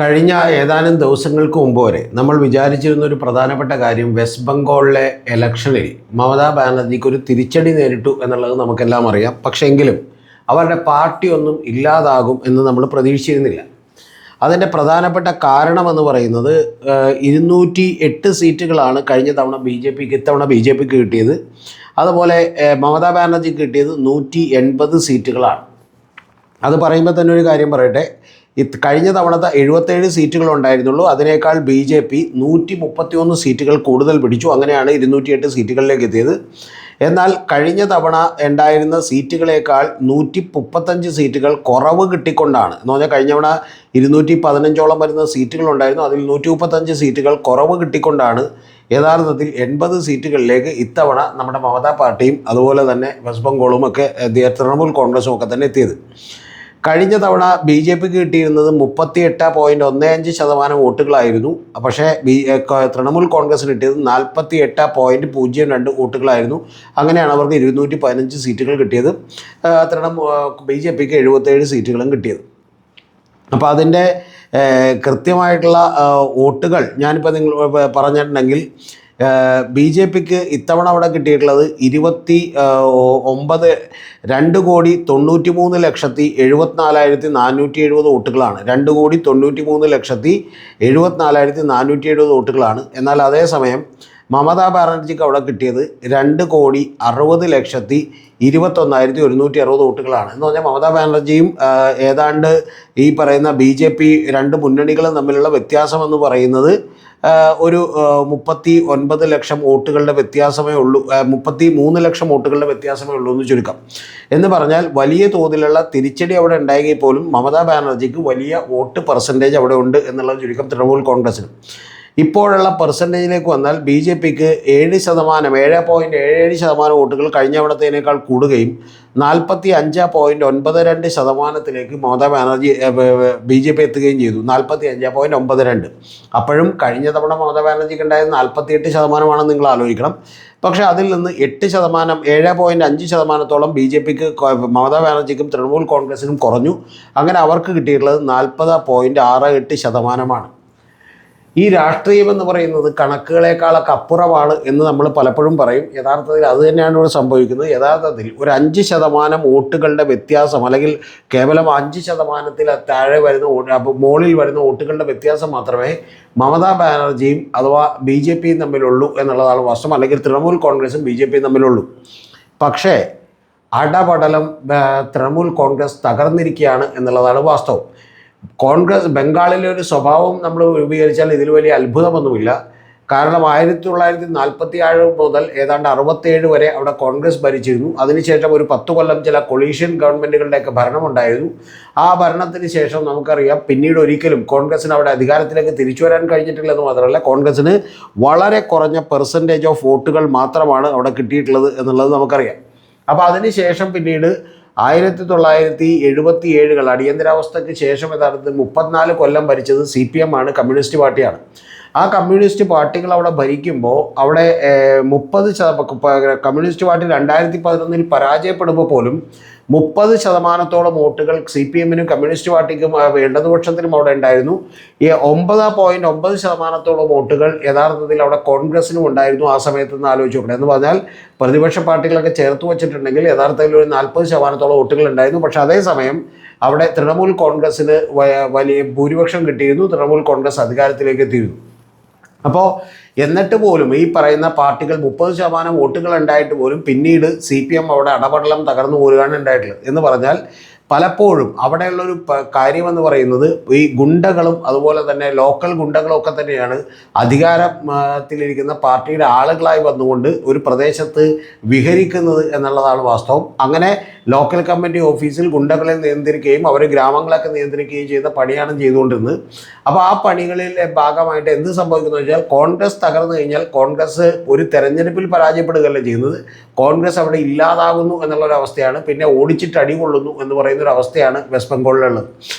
കഴിഞ്ഞ ഏതാനും ദിവസങ്ങൾക്ക് മുമ്പ് വരെ നമ്മൾ വിചാരിച്ചിരുന്ന ഒരു പ്രധാനപ്പെട്ട കാര്യം വെസ്റ്റ് ബംഗാളിലെ ഇലക്ഷനിൽ മമതാ ബാനർജിക്ക് ഒരു തിരിച്ചടി നേരിട്ടു എന്നുള്ളത് നമുക്കെല്ലാം അറിയാം. പക്ഷേ എങ്കിലും അവരുടെ പാർട്ടി ഒന്നും ഇല്ലാതാകും എന്ന് നമ്മൾ പ്രതീക്ഷിച്ചിരുന്നില്ല. അതിൻ്റെ പ്രധാനപ്പെട്ട കാരണമെന്ന് പറയുന്നത് 208 സീറ്റുകളാണ് കഴിഞ്ഞ തവണ ഇത്തവണ ബി ജെ പിക്ക് കിട്ടിയത്. അതുപോലെ മമതാ ബാനർജിക്ക് കിട്ടിയത് 180 സീറ്റുകളാണ്. അത് പറയുമ്പോൾ തന്നെ ഒരു കാര്യം പറയട്ടെ, കഴിഞ്ഞ തവണത്തെ 77 സീറ്റുകൾ ഉണ്ടായിരുന്നുള്ളൂ. അതിനേക്കാൾ ബി ജെ പി 131 സീറ്റുകൾ കൂടുതൽ പിടിച്ചു. അങ്ങനെയാണ് 208 സീറ്റുകളിലേക്ക് എത്തിയത്. എന്നാൽ കഴിഞ്ഞ തവണ ഉണ്ടായിരുന്ന സീറ്റുകളേക്കാൾ 135 സീറ്റുകൾ കുറവ് കിട്ടിക്കൊണ്ടാണ്, എന്ന് പറഞ്ഞാൽ കഴിഞ്ഞ തവണ 215ഓളം വരുന്ന സീറ്റുകളുണ്ടായിരുന്നു. അതിൽ 135 സീറ്റുകൾ കുറവ് കിട്ടിക്കൊണ്ടാണ് യഥാർത്ഥത്തിൽ 80 സീറ്റുകളിലേക്ക് ഇത്തവണ നമ്മുടെ മമതാ പാർട്ടിയും അതുപോലെ തന്നെ വെസ്റ്റ് ബംഗാളും ഒക്കെ തൃണമൂൽ കോൺഗ്രസും ഒക്കെ തന്നെ എത്തിയത്. കഴിഞ്ഞ തവണ ബി ജെ പിക്ക് കിട്ടിയിരുന്നത് 38.15% വോട്ടുകളായിരുന്നു. പക്ഷേ തൃണമൂൽ കോൺഗ്രസിന് കിട്ടിയത് 48.02 വോട്ടുകളായിരുന്നു. അങ്ങനെയാണ് അവർക്ക് 215 സീറ്റുകൾ കിട്ടിയത്. ബി ജെ പിക്ക് 77 സീറ്റുകളും കിട്ടിയത്. അപ്പോൾ അതിൻ്റെ കൃത്യമായിട്ടുള്ള വോട്ടുകൾ ഞാനിപ്പോൾ നിങ്ങൾ പറഞ്ഞിട്ടുണ്ടെങ്കിൽ ബി ജെ പിക്ക് ഇത്തവണ അവിടെ കിട്ടിയിട്ടുള്ളത് 2,93,74,470 വോട്ടുകളാണ്. 2,93,74,470 വോട്ടുകളാണ്. എന്നാൽ അതേസമയം മമതാ ബാനർജിക്ക് അവിടെ കിട്ടിയത് 2,60,21,160 വോട്ടുകളാണ്. എന്ന് പറഞ്ഞാൽ മമതാ ബാനർജിയും ഏതാണ്ട് ഈ പറയുന്ന ബി ജെ പി രണ്ട് മുന്നണികളും തമ്മിലുള്ള വ്യത്യാസമെന്ന് പറയുന്നത് ഒരു 39 ലക്ഷം വോട്ടുകളുടെ വ്യത്യാസമേ ഉള്ളൂ, 33 ലക്ഷം വോട്ടുകളുടെ വ്യത്യാസമേ ഉള്ളൂ എന്ന് ചുരുക്കം. എന്ന് പറഞ്ഞാൽ വലിയ തോതിലുള്ള തിരിച്ചടി അവിടെ ഉണ്ടായെങ്കിൽ പോലും മമതാ ബാനർജിക്ക് വലിയ വോട്ട് പെർസെൻറ്റേജ് അവിടെ ഉണ്ട് എന്നുള്ളത് ചുരുക്കം തൃണമൂൽ കോൺഗ്രസിന്. ഇപ്പോഴുള്ള പെർസെൻറ്റേജിലേക്ക് വന്നാൽ ബി ജെ പിക്ക് 7.77% വോട്ടുകൾ കഴിഞ്ഞ തവണത്തേനേക്കാൾ കൂടുകയും 45.92% Mamata Banerjee B J P എത്തുകയും ചെയ്തു. 45.92. അപ്പോഴും കഴിഞ്ഞ തവണ മമതാ ബാനർജിക്ക് ഉണ്ടായത് 48% നിങ്ങൾ ആലോചിക്കണം. പക്ഷേ അതിൽ നിന്ന് 7.5% ബി ജെ പിക്ക് മമതാ ബാനർജിക്കും തൃണമൂൽ കോൺഗ്രസിനും കുറഞ്ഞു. അങ്ങനെ അവർക്ക് കിട്ടിയിട്ടുള്ളത് 40.68%. ഈ രാഷ്ട്രീയം എന്ന് പറയുന്നത് കണക്കുകളെക്കാളൊക്കെ അപ്പുറമാണ് എന്ന് നമ്മൾ പലപ്പോഴും പറയും. യഥാർത്ഥത്തിൽ അത് തന്നെയാണ് ഇവിടെ സംഭവിക്കുന്നത്. യഥാർത്ഥത്തിൽ ഒരു 5% വോട്ടുകളുടെ വ്യത്യാസം, അല്ലെങ്കിൽ കേവലം 5%-ൽ താഴെ വരുന്ന മുകളിൽ വരുന്ന വോട്ടുകളുടെ വ്യത്യാസം മാത്രമേ മമതാ ബാനർജിയും അഥവാ ബി ജെ പിയും തമ്മിലുള്ളൂ എന്നുള്ളതാണ് വാസ്തവം. അല്ലെങ്കിൽ തൃണമൂൽ കോൺഗ്രസും ബി ജെ പിയും തമ്മിലുള്ളൂ. പക്ഷേ അടപടലം തൃണമൂൽ കോൺഗ്രസ് തകർന്നിരിക്കുകയാണ് എന്നുള്ളതാണ് വാസ്തവം. കോൺഗ്രസ് ബംഗാളിലെ ഒരു സ്വഭാവം നമ്മൾ രൂപീകരിച്ചാൽ ഇതിൽ വലിയ അത്ഭുതമൊന്നുമില്ല. കാരണം 1947 മുതൽ ഏതാണ്ട് 67 വരെ അവിടെ കോൺഗ്രസ് ഭരിച്ചിരുന്നു. അതിനുശേഷം ഒരു 10 കൊല്ലം ചില കൊളീഷൻ ഗവൺമെൻറ്റുകളുടെയൊക്കെ ഭരണമുണ്ടായിരുന്നു. ആ ഭരണത്തിന് ശേഷം നമുക്കറിയാം പിന്നീട് ഒരിക്കലും കോൺഗ്രസിന് അവിടെ അധികാരത്തിലേക്ക് തിരിച്ചു വരാൻ കഴിഞ്ഞിട്ടില്ലെന്ന് മാത്രമല്ല, കോൺഗ്രസിന് വളരെ കുറഞ്ഞ പെർസെൻറ്റേജ് ഓഫ് വോട്ടുകൾ മാത്രമാണ് അവിടെ കിട്ടിയിട്ടുള്ളത് എന്നുള്ളത് നമുക്കറിയാം. അപ്പോൾ അതിനുശേഷം പിന്നീട് 1977 അടിയന്തരാവസ്ഥയ്ക്ക് ശേഷം യഥാർത്ഥത്തിൽ 34 കൊല്ലം ഭരിച്ചത് CPM ആണ്, കമ്മ്യൂണിസ്റ്റ് പാർട്ടിയാണ്. ആ കമ്മ്യൂണിസ്റ്റ് പാർട്ടികൾ അവിടെ ഭരിക്കുമ്പോൾ അവിടെ 30% കമ്മ്യൂണിസ്റ്റ് പാർട്ടി 2011 പരാജയപ്പെടുമ്പോൾ പോലും 30% വോട്ടുകൾ CPM-നും കമ്മ്യൂണിസ്റ്റ് പാർട്ടിക്കും ഇടതുപക്ഷത്തിനും അവിടെ ഉണ്ടായിരുന്നു. ഈ 9.9% വോട്ടുകൾ യഥാർത്ഥത്തിൽ അവിടെ കോൺഗ്രസിനും ഉണ്ടായിരുന്നു ആ സമയത്ത് നിന്ന് ആലോചിച്ച് നോക്കണം. എന്ന് പറഞ്ഞാൽ പ്രതിപക്ഷ പാർട്ടികളൊക്കെ ചേർത്ത് വച്ചിട്ടുണ്ടെങ്കിൽ യഥാർത്ഥത്തിൽ ഒരു 40% വോട്ടുകൾ ഉണ്ടായിരുന്നു. പക്ഷേ അതേസമയം അവിടെ തൃണമൂൽ കോൺഗ്രസ്സിന് വലിയ ഭൂരിപക്ഷം കിട്ടിയിരുന്നു. തൃണമൂൽ കോൺഗ്രസ് അധികാരത്തിലേക്ക് എത്തിയിരുന്നു. അപ്പോൾ എന്നിട്ട് പോലും ഈ പറയുന്ന പാർട്ടികൾ 30% വോട്ടുകൾ ഉണ്ടായിട്ട് പോലും പിന്നീട് CPM അവിടെ അടപടലം തകർന്നു പോരുകയാണ് ഉണ്ടായിട്ടുള്ളത്. എന്ന് പറഞ്ഞാൽ പലപ്പോഴും അവിടെയുള്ളൊരു കാര്യമെന്ന് പറയുന്നത് ഈ ഗുണ്ടകളും അതുപോലെ തന്നെ ലോക്കൽ ഗുണ്ടകളും ഒക്കെ തന്നെയാണ് അധികാരത്തിലിരിക്കുന്ന പാർട്ടിയുടെ ആളുകളായി വന്നുകൊണ്ട് ഒരു പ്രദേശത്ത് വിഹരിക്കുന്നത് എന്നുള്ളതാണ് വാസ്തവം. അങ്ങനെ ലോക്കൽ കമ്മിറ്റി ഓഫീസിൽ ഗുണ്ടകളെ നിയന്ത്രിക്കുകയും അവർ ഗ്രാമങ്ങളൊക്കെ നിയന്ത്രിക്കുകയും ചെയ്യുന്ന പണിയാണ് ചെയ്തുകൊണ്ടിരുന്നത്. അപ്പോൾ ആ പണികളിലെ ഭാഗമായിട്ട് എന്ത് സംഭവിക്കുന്നു വെച്ചാൽ കോൺഗ്രസ് തകർന്നു കഴിഞ്ഞാൽ കോൺഗ്രസ് ഒരു തെരഞ്ഞെടുപ്പിൽ പരാജയപ്പെടുകയല്ല ചെയ്യുന്നത്, കോൺഗ്രസ് അവിടെ ഇല്ലാതാകുന്നു എന്നുള്ളൊരവസ്ഥയാണ്. പിന്നെ ഓടിച്ചിട്ട് അടികൊള്ളുന്നു എന്ന് പറയുന്നൊരു അവസ്ഥയാണ് വെസ്റ്റ് ബംഗാളിലുള്ളത്.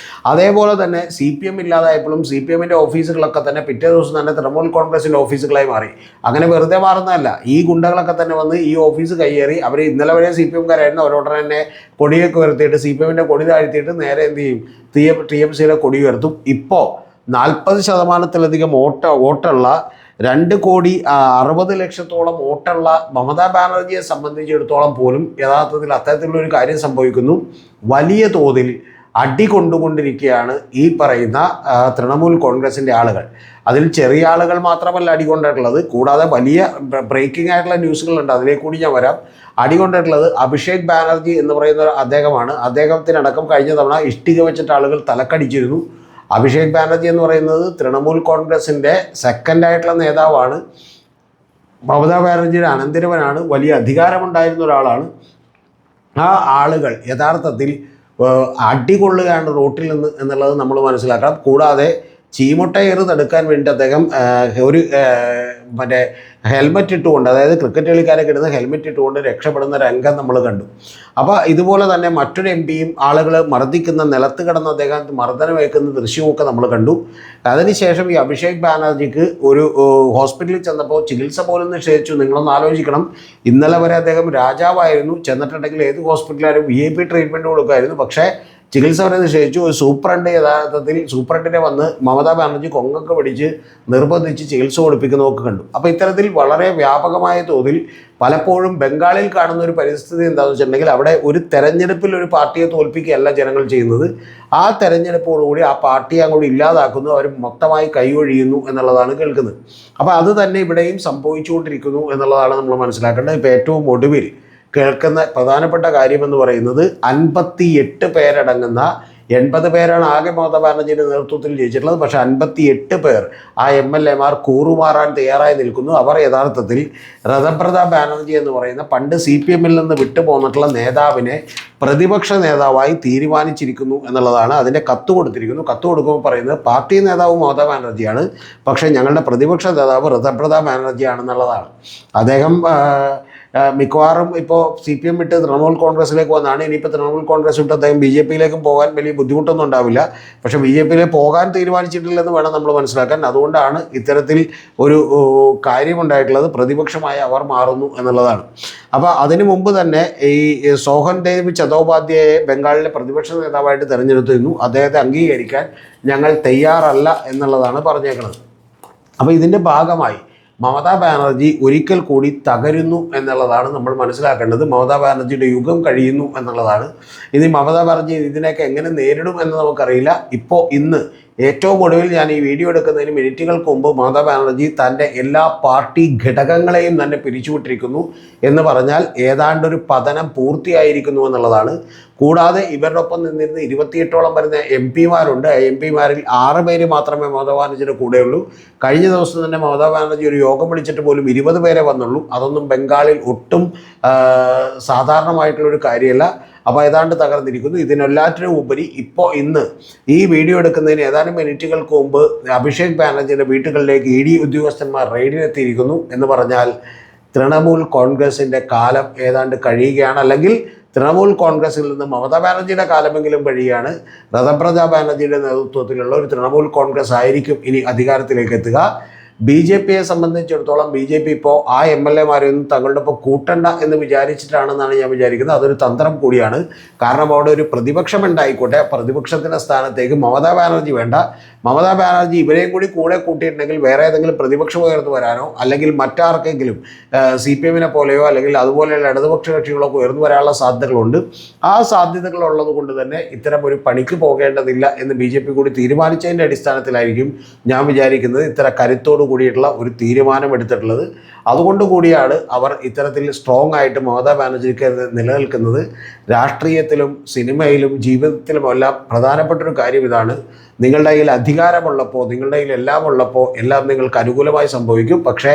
അതേപോലെ തന്നെ CPM ഇല്ലാതായപ്പോഴും CPM-ൻ്റെ ഓഫീസുകളൊക്കെ തന്നെ പിറ്റേ ദിവസം തന്നെ തൃണമൂൽ കോൺഗ്രസിൻ്റെ ഓഫീസുകളായി മാറി. അങ്ങനെ വെറുതെ മാറുന്നതല്ല, ഈ ഗുണ്ടകളൊക്കെ തന്നെ വന്ന് ഈ ഓഫീസ് കയ്യേറി അവർ ഇന്നലെ വരെ CPM-കാരായിരുന്നു, അവരോടനെ തന്നെ കൊടിയൊക്കെ ഉയർത്തിയിട്ട് CPM-ൻ്റെ കൊടി താഴ്ത്തിയിട്ട് നേരെ എന്ത് ചെയ്യും, TMC-യുടെ കൊടി ഉയർത്തും. ഇപ്പോൾ 40%-ലധികം വോട്ടുള്ള 2,60,00,000 വോട്ടുള്ള മമതാ ബാനർജിയെ സംബന്ധിച്ചിടത്തോളം പോലും യഥാർത്ഥത്തിൽ അത്തരത്തിലുള്ളൊരു കാര്യം സംഭവിക്കുന്നു. വലിയ തോതിൽ അടി കൊണ്ടുകൊണ്ടിരിക്കുകയാണ് ഈ പറയുന്ന തൃണമൂൽ കോൺഗ്രസിൻ്റെ ആളുകൾ. അതിൽ ചെറിയ ആളുകൾ മാത്രമല്ല അടികൊണ്ടിട്ടുള്ളത്, കൂടാതെ വലിയ ബ്രേക്കിംഗ് ആയിട്ടുള്ള ന്യൂസുകളുണ്ട്, അതിലേക്ക് കൂടി ഞാൻ വരാം. അടികൊണ്ടിട്ടുള്ളത് അഭിഷേക് ബാനർജി എന്ന് പറയുന്ന അദ്ദേഹമാണ്. അദ്ദേഹത്തിനടക്കം കഴിഞ്ഞ തവണ ഇഷ്ടിക വെച്ചിട്ട് ആളുകൾ തലക്കടിച്ചിരുന്നു. അഭിഷേക് ബാനർജി എന്ന് പറയുന്നത് തൃണമൂൽ കോൺഗ്രസിൻ്റെ സെക്കൻഡായിട്ടുള്ള നേതാവാണ്. മമതാ ബാനർജിയുടെ അനന്തരവനാണ്. വലിയ അധികാരമുണ്ടായിരുന്ന ഒരാളാണ്. ആ ആളുകൾ യഥാർത്ഥത്തിൽ അടികൊള്ളുകയാണ് റോട്ടിൽ നിന്ന് എന്നുള്ളത് നമ്മൾ മനസ്സിലാക്കണം. കൂടാതെ ചീമുട്ടയേറ് തടുക്കാൻ വേണ്ടി അദ്ദേഹം ഒരു മറ്റേ ഹെൽമെറ്റ് ഇട്ടുകൊണ്ട്, അതായത് ക്രിക്കറ്റ് കളിക്കാരൊക്കെ ഇടുന്ന ഹെൽമെറ്റ് ഇട്ടുകൊണ്ട് രക്ഷപ്പെടുന്ന രംഗം നമ്മൾ കണ്ടു. അപ്പോൾ ഇതുപോലെ തന്നെ മറ്റൊരു എം പിയും ആളുകൾ മർദ്ദിക്കുന്ന, നിലത്ത് കിടന്ന് അദ്ദേഹം മർദ്ദനമേക്കുന്ന ദൃശ്യമൊക്കെ നമ്മൾ കണ്ടു. അതിനുശേഷം ഈ അഭിഷേക് ബാനർജിക്ക് ഒരു ഹോസ്പിറ്റലിൽ ചെന്നപ്പോൾ ചികിത്സ പോലും നിഷേധിച്ചു. നിങ്ങളൊന്ന് ആലോചിക്കണം, ഇന്നലെ വരെ അദ്ദേഹം രാജാവായിരുന്നു. ചെന്നിട്ടുണ്ടെങ്കിൽ ഏത് ഹോസ്പിറ്റലായാലും VIP ട്രീറ്റ്മെൻറ്റ് കൊടുക്കുമായിരുന്നു. പക്ഷേ ചികിത്സ വരെ നിഷേധിച്ചു. ഒരു സൂപ്രണ്ട് യഥാർത്ഥത്തിൽ സൂപ്രണ്ടിനെ വന്ന് മമതാ ബാനർജി കൊങ്ങൊക്കെ പിടിച്ച് നിർബന്ധിച്ച് ചികിത്സ കൊടുപ്പിക്കുന്നതൊക്കെ കണ്ടു. അപ്പോൾ ഇത്തരത്തിൽ വളരെ വ്യാപകമായ തോതിൽ പലപ്പോഴും ബംഗാളിൽ കാണുന്ന ഒരു പരിസ്ഥിതി എന്താണെന്ന് വെച്ചിട്ടുണ്ടെങ്കിൽ, അവിടെ ഒരു തെരഞ്ഞെടുപ്പിൽ ഒരു പാർട്ടിയെ തോൽപ്പിക്കുകയല്ല ജനങ്ങൾ ചെയ്യുന്നത്. ആ തെരഞ്ഞെടുപ്പോടുകൂടി ആ പാർട്ടിയെ അങ്ങോട്ട് ഇല്ലാതാക്കുന്നു, അവർ മൊത്തമായി കൈയൊഴിയുന്നു എന്നുള്ളതാണ് കേൾക്കുന്നത്. അപ്പോൾ അത് തന്നെ ഇവിടെയും സംഭവിച്ചുകൊണ്ടിരിക്കുന്നു എന്നുള്ളതാണ് നമ്മൾ മനസ്സിലാക്കേണ്ടത്. ഇപ്പോൾ ഏറ്റവും ഒടുവിൽ കേൾക്കുന്ന പ്രധാനപ്പെട്ട കാര്യമെന്ന് പറയുന്നത് 58 പേരടങ്ങുന്ന 80 പേരാണ് ആകെ മമതാ ബാനർജിയുടെ നേതൃത്വത്തിൽ ജയിച്ചിട്ടുള്ളത്. പക്ഷേ 58 പേർ ആ MLA-മാർ കൂറുമാറാൻ തയ്യാറായി നിൽക്കുന്നു. അവർ യഥാർത്ഥത്തിൽ രഥപ്രതാപ് ബാനർജി എന്ന് പറയുന്ന പണ്ട് CPM-ൽ നിന്ന് വിട്ടുപോന്നിട്ടുള്ള നേതാവിനെ പ്രതിപക്ഷ നേതാവായി തീരുമാനിച്ചിരിക്കുന്നു എന്നുള്ളതാണ്. അതിൻ്റെ കത്ത് കൊടുത്തിരിക്കുന്നു. കത്ത് കൊടുക്കുമ്പോൾ പറയുന്നത് പാർട്ടി നേതാവ് മമതാ ബാനർജിയാണ്, പക്ഷേ ഞങ്ങളുടെ പ്രതിപക്ഷ നേതാവ് രഥപ്രതാപ് ബാനർജിയാണെന്നുള്ളതാണ്. അദ്ദേഹം മിക്കവാറും ഇപ്പോൾ CPM വിട്ട് തൃണമൂൽ കോൺഗ്രസിലേക്ക് വന്നാണ്. ഇനിയിപ്പോൾ തൃണമൂൽ കോൺഗ്രസ് വിട്ട് അദ്ദേഹം BJP-യിലേക്കും പോകാൻ വലിയ ബുദ്ധിമുട്ടൊന്നും ഉണ്ടാവില്ല. പക്ഷേ BJP-യിലേക്ക് പോകാൻ തീരുമാനിച്ചിട്ടില്ലെന്ന് വേണം നമ്മൾ മനസ്സിലാക്കാൻ. അതുകൊണ്ടാണ് ഇത്തരത്തിൽ ഒരു കാര്യമുണ്ടായിട്ടുള്ളത്. പ്രതിപക്ഷമായി അവർ മാറുന്നു എന്നുള്ളതാണ്. അപ്പോൾ അതിനു മുമ്പ് തന്നെ ഈ സോഹൻ ദേവ് ചതോപാധ്യായെ ബംഗാളിലെ പ്രതിപക്ഷ നേതാവായിട്ട് തിരഞ്ഞെടുത്തിരുന്നു. അദ്ദേഹത്തെ അംഗീകരിക്കാൻ ഞങ്ങൾ തയ്യാറല്ല എന്നുള്ളതാണ് പറഞ്ഞേക്കുന്നത്. അപ്പോൾ ഇതിൻ്റെ ഭാഗമായി മമതാ ബാനർജി ഒരിക്കൽ കൂടി തകരുന്നു എന്നുള്ളതാണ് നമ്മൾ മനസ്സിലാക്കേണ്ടത്. മമതാ ബാനർജിയുടെ യുഗം കഴിയുന്നു എന്നുള്ളതാണ്. ഇനി മമതാ ബാനർജി ഇതിനെയൊക്കെ എങ്ങനെ നേരിടും എന്ന് നമുക്കറിയില്ല. ഇന്ന് ഏറ്റവും ഒടുവിൽ ഞാൻ ഈ വീഡിയോ എടുക്കുന്നതിന് മിനിറ്റുകൾക്ക് മുമ്പ് മമതാ ബാനർജി തൻ്റെ എല്ലാ പാർട്ടി ഘടകങ്ങളെയും തന്നെ പിരിച്ചുവിട്ടിരിക്കുന്നു എന്ന് പറഞ്ഞാൽ ഏതാണ്ടൊരു പതനം പൂർത്തിയായിരിക്കുന്നു എന്നുള്ളതാണ്. കൂടാതെ ഇവരുടെ ഒപ്പം നിന്നിരുന്ന 28ഓളം വരുന്ന MP-മാരുണ്ട്. MP-മാരിൽ 6 പേര് മാത്രമേ മമതാ ബാനർജിയുടെ കൂടെയുള്ളൂ. കഴിഞ്ഞ ദിവസം തന്നെ മമതാ ബാനർജി ഒരു യോഗം വിളിച്ചിട്ട് പോലും 20 പേരെ വന്നുള്ളൂ. അതൊന്നും ബംഗാളിൽ ഒട്ടും സാധാരണമായിട്ടുള്ളൊരു കാര്യമല്ല. അപ്പോൾ ഏതാണ്ട് തകർന്നിരിക്കുന്നു. ഇതിനെല്ലാറ്റിനും ഉപരി ഇന്ന് ഈ വീഡിയോ എടുക്കുന്നതിന് ഏതാനും മിനിറ്റുകൾക്ക് മുമ്പ് അഭിഷേക് ബാനർജിയുടെ വീട്ടുകളിലേക്ക് ED ഉദ്യോഗസ്ഥന്മാർ റെയ്ഡിനെത്തിയിരിക്കുന്നു എന്ന് പറഞ്ഞാൽ തൃണമൂൽ കോൺഗ്രസിൻ്റെ കാലം ഏതാണ്ട് കഴിയുകയാണ്. അല്ലെങ്കിൽ തൃണമൂൽ കോൺഗ്രസിൽ നിന്ന് മമതാ ബാനർജിയുടെ കാലമെങ്കിലും കഴിയുകയാണ്. രഥപ്രതാപ് ബാനർജിയുടെ നേതൃത്വത്തിലുള്ള ഒരു തൃണമൂൽ കോൺഗ്രസ് ആയിരിക്കും ഇനി അധികാരത്തിലേക്ക് എത്തുക. BJP-യെ സംബന്ധിച്ചിടത്തോളം BJP ഇപ്പോൾ ആ MLA-മാരെയൊന്നും തങ്ങളുടെ ഒപ്പം കൂട്ടണ്ട എന്ന് വിചാരിച്ചിട്ടാണെന്നാണ് ഞാൻ വിചാരിക്കുന്നത്. അതൊരു തന്ത്രം കൂടിയാണ്. കാരണം അവിടെ ഒരു പ്രതിപക്ഷം ഉണ്ടായിക്കോട്ടെ, പ്രതിപക്ഷത്തിൻ്റെ സ്ഥാനത്തേക്ക് മമതാ ബാനർജി വേണ്ട. മമതാ ബാനർജി ഇവരെയും കൂടി കൂടെ കൂട്ടിയിട്ടുണ്ടെങ്കിൽ വേറെ ഏതെങ്കിലും പ്രതിപക്ഷം ഉയർന്നു വരാനോ അല്ലെങ്കിൽ മറ്റാർക്കെങ്കിലും CPM-നെ പോലെയോ അല്ലെങ്കിൽ അതുപോലെയുള്ള ഇടതുപക്ഷ കക്ഷികളൊക്കെ ഉയർന്നു വരാനുള്ള സാധ്യതകളുണ്ട്. ആ സാധ്യതകളുള്ളത് കൊണ്ട് തന്നെ ഇത്തരം ഒരു പണിക്ക് പോകേണ്ടതില്ല എന്ന് BJP കൂടി തീരുമാനിച്ചതിൻ്റെ അടിസ്ഥാനത്തിലായിരിക്കും ഞാൻ വിചാരിക്കുന്നത് ഇത്തരം കരുത്തോട് കൂടിയിട്ടുള്ള ഒരു തീരുമാനം എടുത്തിട്ടുള്ളത്. അതുകൊണ്ട് കൂടിയാണ് അവർ ഇത്തരത്തിൽ സ്ട്രോങ് ആയിട്ട് മമതാ ബാനർജിക്ക് നിലനിൽക്കുന്നത്. രാഷ്ട്രീയത്തിലും സിനിമയിലും ജീവിതത്തിലുമെല്ലാം പ്രധാനപ്പെട്ടൊരു കാര്യം ഇതാണ്. നിങ്ങളുടെ കയ്യിൽ അധികാരമുള്ളപ്പോൾ, നിങ്ങളുടെ കയ്യിൽ എല്ലാം ഉള്ളപ്പോൾ എല്ലാം നിങ്ങൾക്ക് അനുകൂലമായി സംഭവിക്കും. പക്ഷേ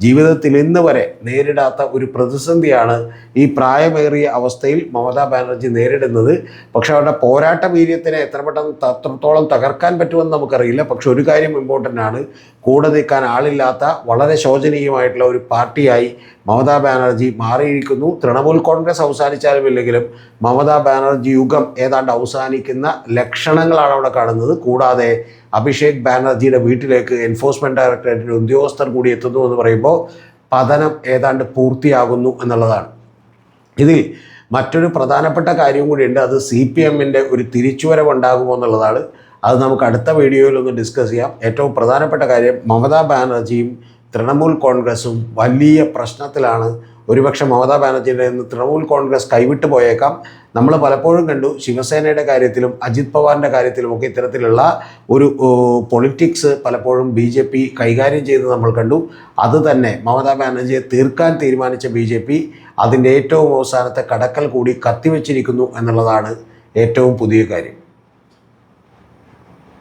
ജീവിതത്തിൽ ഇന്ന് വരെ നേരിടാത്ത ഒരു പ്രതിസന്ധിയാണ് ഈ പ്രായമേറിയ അവസ്ഥയിൽ മമതാ ബാനർജി നേരിടുന്നത്. പക്ഷേ അവരുടെ പോരാട്ട വീര്യത്തിനെ എത്രത്തോളം തകർക്കാൻ പറ്റുമെന്ന് നമുക്കറിയില്ല. പക്ഷെ ഒരു കാര്യം ഇമ്പോർട്ടൻ്റ് ആണ്, കൂടെ നിൽക്കാൻ ആളില്ലാത്ത വളരെ ശോചനീയമായിട്ടുള്ള ഒരു പാർട്ടിയായി മമതാ ബാനർജി മാറിയിരിക്കുന്നു. തൃണമൂൽ കോൺഗ്രസ് അവസാനിച്ചാലും ഇല്ലെങ്കിലും മമതാ ബാനർജി യുഗം ഏതാണ്ട് അവസാനിക്കുന്ന ലക്ഷണങ്ങളാണ് അവിടെ കാണുന്നത്. കൂടാതെ അഭിഷേക് ബാനർജിയുടെ വീട്ടിലേക്ക് എൻഫോഴ്സ്മെൻറ്റ് ഡയറക്ടറേറ്റിൻ്റെ ഉദ്യോഗസ്ഥർ കൂടി എത്തുന്നു എന്ന് പറയുമ്പോൾ പതനം ഏതാണ്ട് പൂർത്തിയാകുന്നു എന്നുള്ളതാണ്. ഇതിൽ മറ്റൊരു പ്രധാനപ്പെട്ട കാര്യം കൂടിയുണ്ട്. അത് CPM-ൻ്റെ ഒരു തിരിച്ചുവരവുണ്ടാകുമോ എന്നുള്ളതാണ്. അത് നമുക്ക് അടുത്ത വീഡിയോയിൽ ഒന്ന് ഡിസ്കസ് ചെയ്യാം. ഏറ്റവും പ്രധാനപ്പെട്ട കാര്യം, മമതാ ബാനർജിയും തൃണമൂൽ കോൺഗ്രസും വലിയ പ്രശ്നത്തിലാണ്. ഒരുപക്ഷെ മമതാ ബാനർജിയുടെ നിന്ന് തൃണമൂൽ കോൺഗ്രസ് കൈവിട്ട് പോയേക്കാം. നമ്മൾ പലപ്പോഴും കണ്ടു ശിവസേനയുടെ കാര്യത്തിലും അജിത് പവാറിൻ്റെ കാര്യത്തിലുമൊക്കെ ഇത്തരത്തിലുള്ള ഒരു പൊളിറ്റിക്സ് പലപ്പോഴും BJP കൈകാര്യം ചെയ്ത് നമ്മൾ കണ്ടു. അത് തന്നെ മമതാ ബാനർജിയെ തീർക്കാൻ തീരുമാനിച്ച BJP അതിൻ്റെ ഏറ്റവും അവസാനത്തെ കടക്കൽ കൂടി കത്തിവെച്ചിരിക്കുന്നു എന്നുള്ളതാണ് ഏറ്റവും പുതിയ കാര്യം.